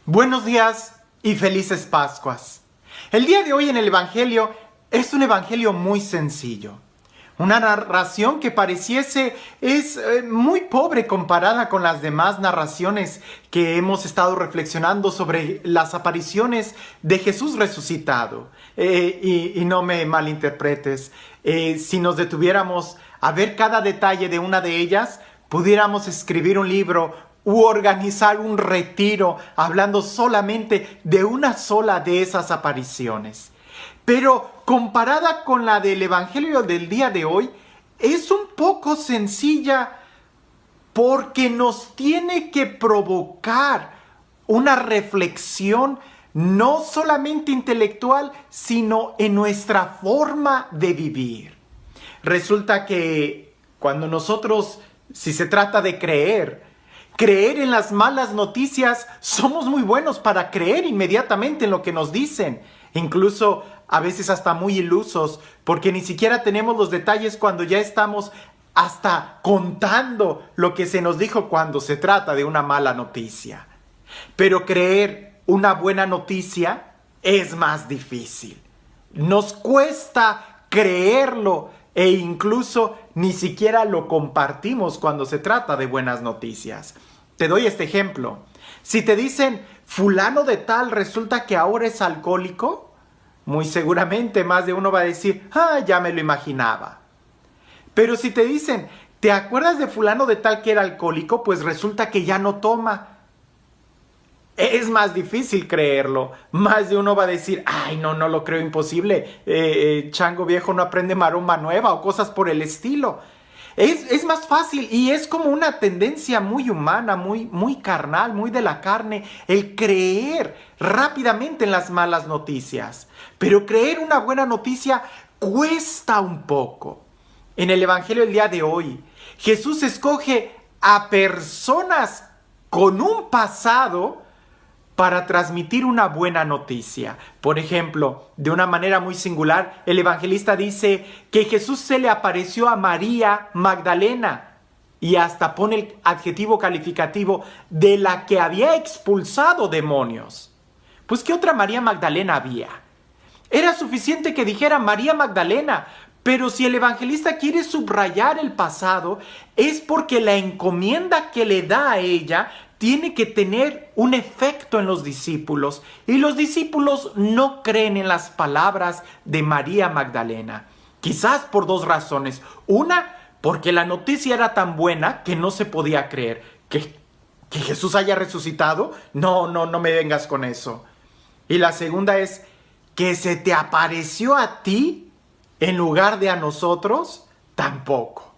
Buenos días y felices Pascuas. El día de hoy en el Evangelio es un Evangelio muy sencillo. Una narración que pareciese es muy pobre comparada con las demás narraciones que hemos estado reflexionando sobre las apariciones de Jesús resucitado. Y no me malinterpretes, si nos detuviéramos a ver cada detalle de una de ellas, pudiéramos escribir un libro u organizar un retiro hablando solamente de una sola de esas apariciones. Pero comparada con la del Evangelio del día de hoy, es un poco sencilla porque nos tiene que provocar una reflexión no solamente intelectual, sino en nuestra forma de vivir. Resulta que cuando nosotros, si se trata de creer en las malas noticias, somos muy buenos para creer inmediatamente en lo que nos dicen. Incluso a veces hasta muy ilusos, porque ni siquiera tenemos los detalles cuando ya estamos hasta contando lo que se nos dijo cuando se trata de una mala noticia. Pero creer una buena noticia es más difícil. Nos cuesta creerlo e incluso ni siquiera lo compartimos cuando se trata de buenas noticias. Te doy este ejemplo. Si te dicen, fulano de tal resulta que ahora es alcohólico, muy seguramente más de uno va a decir, ya me lo imaginaba. Pero si te dicen, ¿te acuerdas de fulano de tal que era alcohólico? Pues resulta que ya no toma. Es más difícil creerlo. Más de uno va a decir, no lo creo, imposible. Chango viejo no aprende maroma nueva o cosas por el estilo. Es más fácil y es como una tendencia muy humana, muy carnal, muy de la carne, el creer rápidamente en las malas noticias. Pero creer una buena noticia cuesta un poco. En el Evangelio del día de hoy, Jesús escoge a personas con un pasado para transmitir una buena noticia. Por ejemplo, de una manera muy singular, el evangelista dice que Jesús se le apareció a María Magdalena y hasta pone el adjetivo calificativo de la que había expulsado demonios. Pues, ¿qué otra María Magdalena había? Era suficiente que dijera María Magdalena, pero si el evangelista quiere subrayar el pasado, es porque la encomienda que le da a ella tiene que tener un efecto en los discípulos. Y los discípulos no creen en las palabras de María Magdalena. Quizás por dos razones. Una, porque la noticia era tan buena que no se podía creer. ¿Que Jesús haya resucitado? No me vengas con eso. Y la segunda es que se te apareció a ti en lugar de a nosotros, tampoco.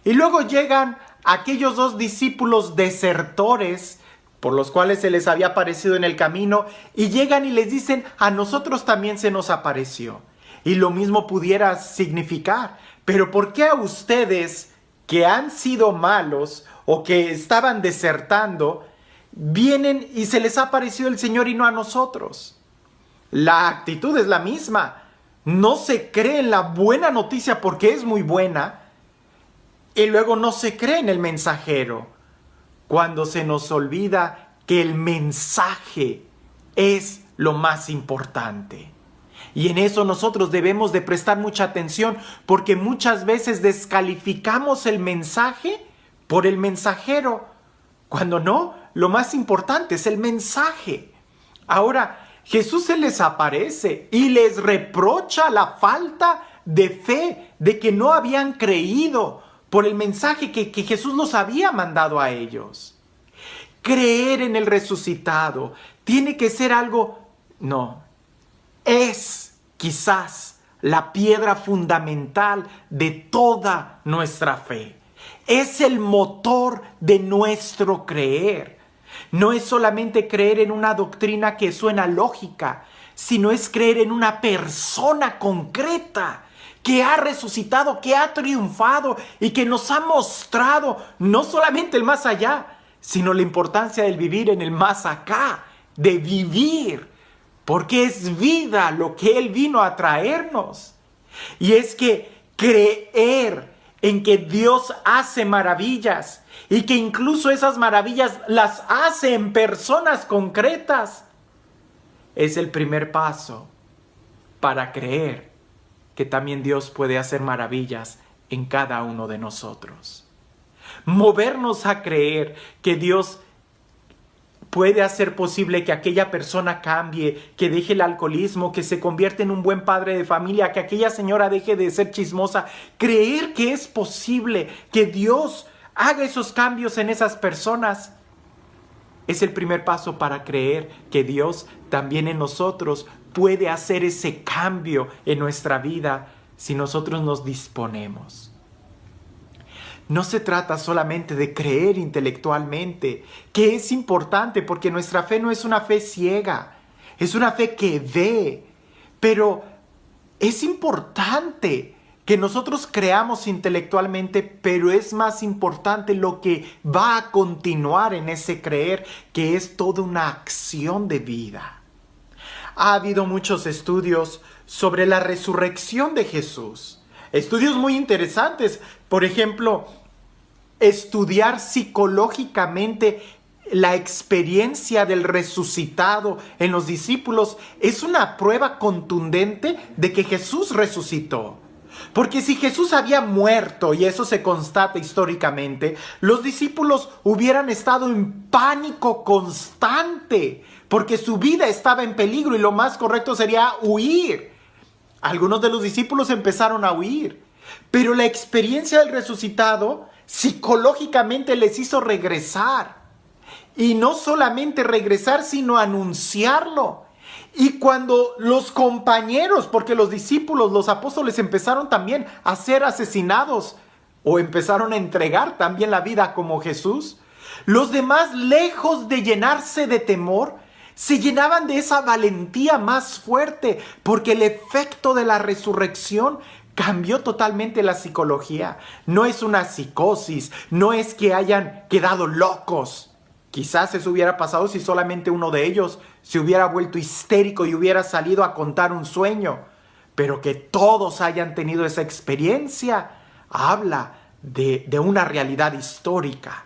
Y luego llegan aquellos dos discípulos desertores por los cuales se les había aparecido en el camino y llegan y les dicen, a nosotros también se nos apareció. Y lo mismo pudiera significar, pero ¿por qué a ustedes que han sido malos o que estaban desertando, vienen y se les ha aparecido el Señor y no a nosotros? La actitud es la misma. No se cree en la buena noticia porque es muy buena y luego no se cree en el mensajero cuando se nos olvida que el mensaje es lo más importante. Y en eso nosotros debemos de prestar mucha atención porque muchas veces descalificamos el mensaje por el mensajero, cuando no, lo más importante es el mensaje. Ahora, Jesús se les aparece y les reprocha la falta de fe, de que no habían creído por el mensaje que Jesús nos había mandado a ellos. Creer en el resucitado tiene que ser algo, es quizás la piedra fundamental de toda nuestra fe. Es el motor de nuestro creer. No es solamente creer en una doctrina que suena lógica, sino es creer en una persona concreta que ha resucitado, que ha triunfado y que nos ha mostrado no solamente el más allá, sino la importancia del vivir en el más acá, de vivir, porque es vida lo que Él vino a traernos. Y es que creer en que Dios hace maravillas y que incluso esas maravillas las hace en personas concretas, es el primer paso para creer que también Dios puede hacer maravillas en cada uno de nosotros. Movernos a creer que Dios puede hacer posible que aquella persona cambie, que deje el alcoholismo, que se convierta en un buen padre de familia, que aquella señora deje de ser chismosa. Creer que es posible que Dios haga esos cambios en esas personas es el primer paso para creer que Dios también en nosotros puede hacer ese cambio en nuestra vida si nosotros nos disponemos. No se trata solamente de creer intelectualmente, que es importante porque nuestra fe no es una fe ciega, es una fe que ve, pero es importante que nosotros creamos intelectualmente, pero es más importante lo que va a continuar en ese creer, que es toda una acción de vida. Ha habido muchos estudios sobre la resurrección de Jesús. Estudios muy interesantes. Por ejemplo, estudiar psicológicamente la experiencia del resucitado en los discípulos es una prueba contundente de que Jesús resucitó. Porque si Jesús había muerto, y eso se constata históricamente, los discípulos hubieran estado en pánico constante, porque su vida estaba en peligro y lo más correcto sería huir. Algunos de los discípulos empezaron a huir, pero la experiencia del resucitado psicológicamente les hizo regresar. Y no solamente regresar, sino anunciarlo. Y cuando los compañeros, porque los discípulos, los apóstoles empezaron también a ser asesinados o empezaron a entregar también la vida como Jesús, los demás, lejos de llenarse de temor, se llenaban de esa valentía más fuerte, porque el efecto de la resurrección cambió totalmente la psicología. No es una psicosis, no es que hayan quedado locos. Quizás eso hubiera pasado si solamente uno de ellos se hubiera vuelto histérico y hubiera salido a contar un sueño. Pero que todos hayan tenido esa experiencia habla de una realidad histórica.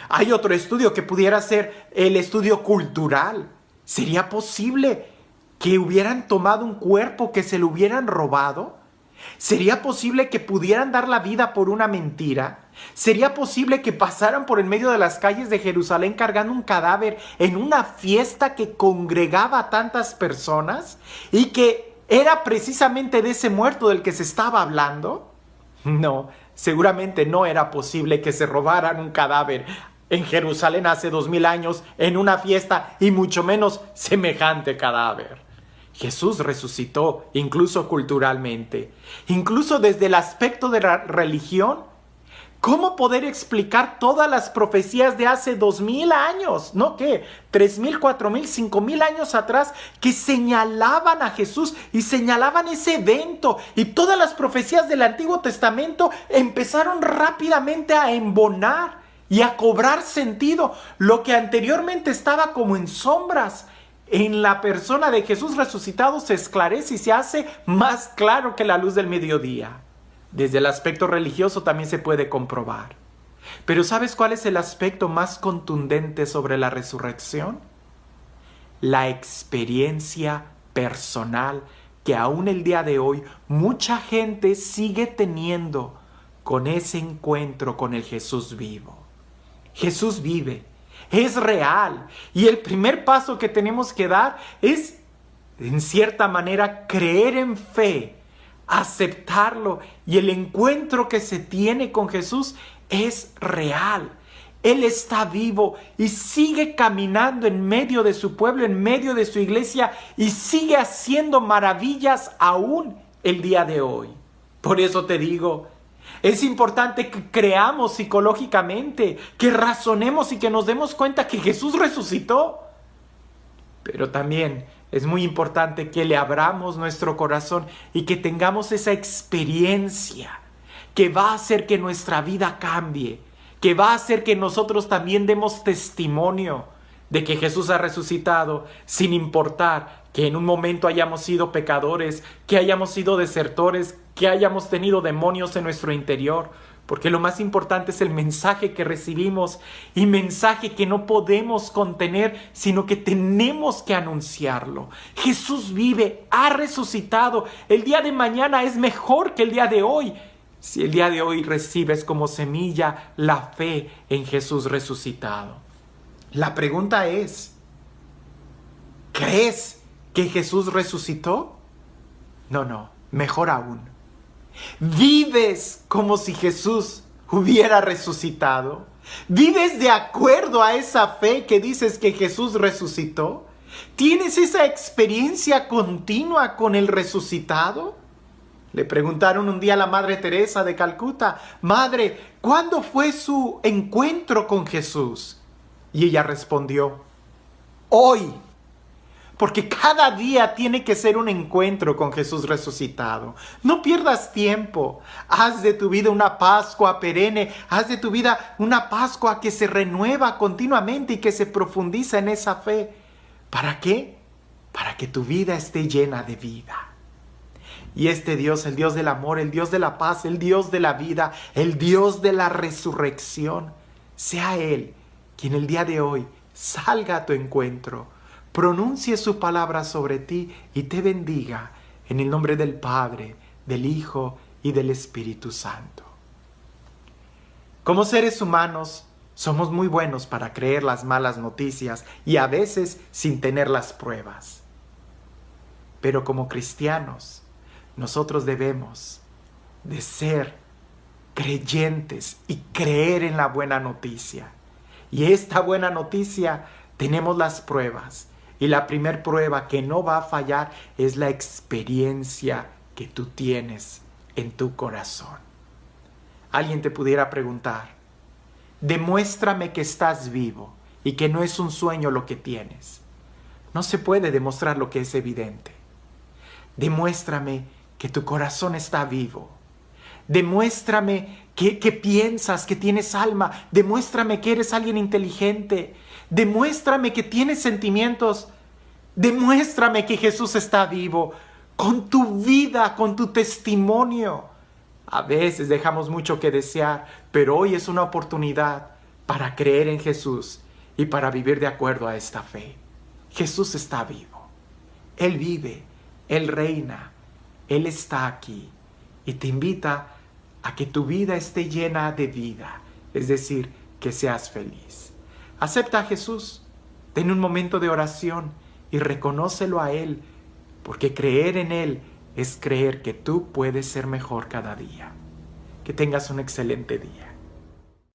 Hay otro estudio que pudiera ser el estudio cultural. ¿Sería posible que hubieran tomado un cuerpo que se lo hubieran robado? ¿Sería posible que pudieran dar la vida por una mentira? ¿Sería posible que pasaran por en medio de las calles de Jerusalén cargando un cadáver en una fiesta que congregaba a tantas personas y que era precisamente de ese muerto del que se estaba hablando? No, seguramente no era posible que se robaran un cadáver en Jerusalén hace 2000 años en una fiesta y mucho menos semejante cadáver. Jesús resucitó, incluso culturalmente, incluso desde el aspecto de la religión. ¿Cómo poder explicar todas las profecías de hace 2000 años? ¿No qué? 3000, 4000, 5000 años atrás, que señalaban a Jesús y señalaban ese evento. Y todas las profecías del Antiguo Testamento empezaron rápidamente a embonar y a cobrar sentido. Lo que anteriormente estaba como en sombras, en la persona de Jesús resucitado se esclarece y se hace más claro que la luz del mediodía. Desde el aspecto religioso también se puede comprobar. Pero ¿sabes cuál es el aspecto más contundente sobre la resurrección? La experiencia personal que aún el día de hoy mucha gente sigue teniendo con ese encuentro con el Jesús vivo. Jesús vive. Es real. Y el primer paso que tenemos que dar es, en cierta manera, creer en fe, aceptarlo. Y el encuentro que se tiene con Jesús es real. Él está vivo y sigue caminando en medio de su pueblo, en medio de su iglesia, y sigue haciendo maravillas aún el día de hoy. Por eso te digo, es importante que creamos psicológicamente, que razonemos y que nos demos cuenta que Jesús resucitó. Pero también es muy importante que le abramos nuestro corazón y que tengamos esa experiencia que va a hacer que nuestra vida cambie, que va a hacer que nosotros también demos testimonio de que Jesús ha resucitado, sin importar que en un momento hayamos sido pecadores, que hayamos sido desertores, que hayamos tenido demonios en nuestro interior. Porque lo más importante es el mensaje que recibimos y mensaje que no podemos contener, sino que tenemos que anunciarlo. Jesús vive, ha resucitado. El día de mañana es mejor que el día de hoy. Si el día de hoy recibes como semilla la fe en Jesús resucitado. La pregunta es, ¿crees que Jesús resucitó? No, mejor aún. ¿Vives como si Jesús hubiera resucitado? ¿Vives de acuerdo a esa fe que dices que Jesús resucitó? ¿Tienes esa experiencia continua con el resucitado? Le preguntaron un día a la Madre Teresa de Calcuta: Madre, ¿cuándo fue su encuentro con Jesús? Y ella respondió: hoy. Porque cada día tiene que ser un encuentro con Jesús resucitado. No pierdas tiempo. Haz de tu vida una Pascua perenne. Haz de tu vida una Pascua que se renueva continuamente y que se profundiza en esa fe. ¿Para qué? Para que tu vida esté llena de vida. Y este Dios, el Dios del amor, el Dios de la paz, el Dios de la vida, el Dios de la resurrección, sea Él quien el día de hoy salga a tu encuentro, pronuncie su palabra sobre ti y te bendiga en el nombre del Padre, del Hijo y del Espíritu Santo. Como seres humanos, somos muy buenos para creer las malas noticias y a veces sin tener las pruebas. Pero como cristianos, nosotros debemos de ser creyentes y creer en la buena noticia. Y esta buena noticia, tenemos las pruebas. Y la primer prueba que no va a fallar es la experiencia que tú tienes en tu corazón. Alguien te pudiera preguntar: demuéstrame que estás vivo y que no es un sueño lo que tienes. No se puede demostrar lo que es evidente. Demuéstrame que tu corazón está vivo. Demuéstrame que piensas, que tienes alma. Demuéstrame que eres alguien inteligente. Demuéstrame que tienes sentimientos. Demuéstrame que Jesús está vivo. Con tu vida, con tu testimonio. A veces dejamos mucho que desear, pero hoy es una oportunidad para creer en Jesús y para vivir de acuerdo a esta fe. Jesús está vivo. Él vive, Él reina, Él está aquí y te invita a que tu vida esté llena de vida, es decir, que seas feliz. Acepta a Jesús, ten un momento de oración y reconócelo a Él, porque creer en Él es creer que tú puedes ser mejor cada día. Que tengas un excelente día.